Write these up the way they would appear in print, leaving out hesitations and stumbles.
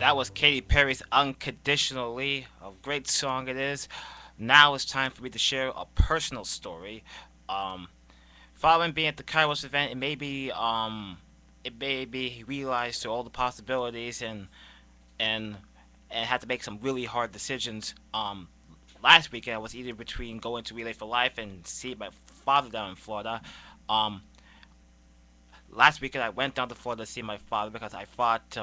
That was Katy Perry's Unconditionally. A great song it is. Now it's time for me to share a personal story. Um, Following being at the Kairos event, it made me realize to all the possibilities and and had to make some really hard decisions. Last weekend I was either between going to Relay for Life and see my father down in Florida. Um, Last weekend I went down to Florida to see my father because I thought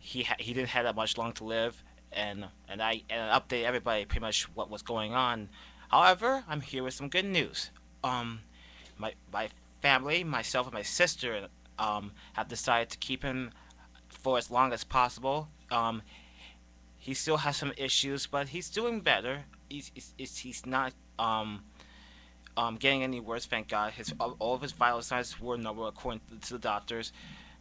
he didn't have that much long to live, and update everybody pretty much what was going on. However, I'm here with some good news. Um, my family, myself and my sister, have decided to keep him for as long as possible. He still has some issues, but he's doing better. He's not getting any worse. Thank God. His all of his vital signs were normal according to the doctors.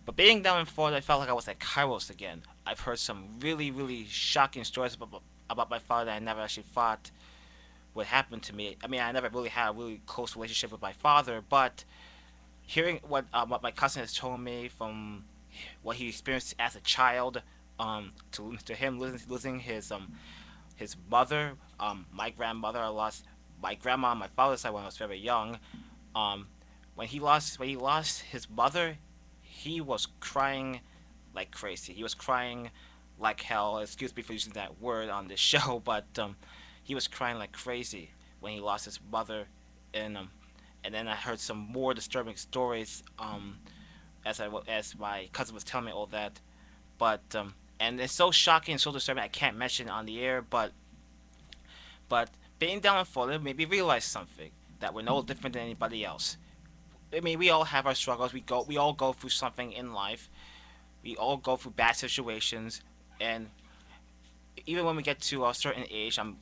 But being down in Florida, I felt like I was at Kairos again. I've heard some really shocking stories about my father that I never actually thought would happen to me. I mean, I never really had a really close relationship with my father, but hearing what my cousin has told me from what he experienced as a child, to him losing his mother, my grandmother. I lost my grandma on my father's side when I was very young. Um, when he lost his mother, he was crying like crazy. He was crying like hell. Excuse me for using that word on this show, but he was crying like crazy when he lost his mother, and then I heard some more disturbing stories as my cousin was telling me all that. But and it's so shocking and so disturbing I can't mention it on the air. But being down in Florida made me realize something, that we're no different than anybody else. I mean, we all have our struggles. We all go through something in life. We all go through bad situations, and even when we get to a certain age, I'm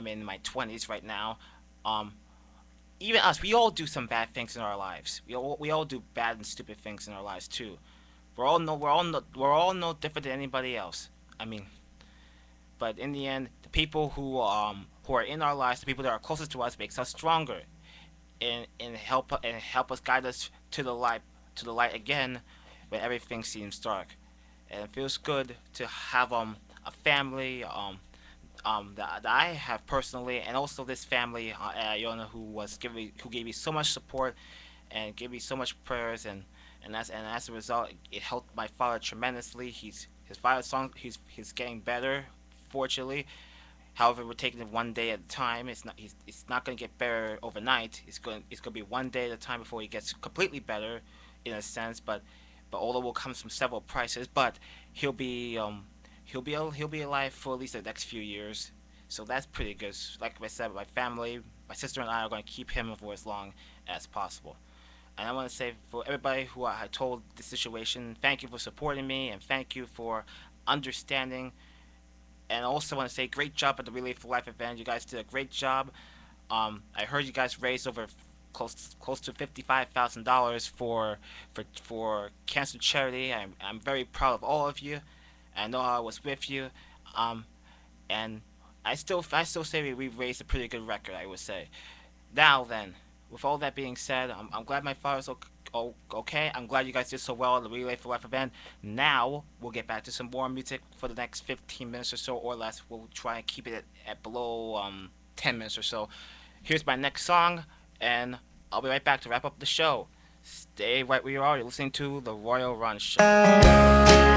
in my 20s right now. Um, Even us, we all do some bad things in our lives. We all do bad and stupid things in our lives too. We're all no different than anybody else. I mean, but in the end, the people who are in our lives, the people that are closest to us, makes us stronger and help us guide us to the light again when everything seems dark. And it feels good to have a family that I have personally, and also this family at Iona who gave me so much support and gave me so much prayers, and as a result, it helped my father tremendously. His father's song he's getting better, fortunately. However, we're taking it one day at a time. It's not going to get better overnight. It's going to be one day at a time before he gets completely better, in a sense. But although will come from several prices, but he'll be um he'll be alive for at least the next few years. So that's pretty good. Like I said, my family, my sister and I are going to keep him for as long as possible. And I want to say, for everybody who I told the situation, thank you for supporting me, and thank you for understanding. And I also want to say, great job at the Relay for Life event. You guys did a great job. I heard you guys raised over close to $55,000 for cancer charity. I'm very proud of all of you. I know I was with you, um, and I still say we raised a pretty good record, I would say. Now then, with all that being said, I'm glad my father's okay. I'm glad you guys did so well at the Relay for Life event. Now we'll get back to some more music for the next 15 minutes or so, or less. We'll try and keep it at below 10 minutes or so. Here's my next song, and I'll be right back to wrap up the show. Stay right where you are. You're listening to the Royal Run Show.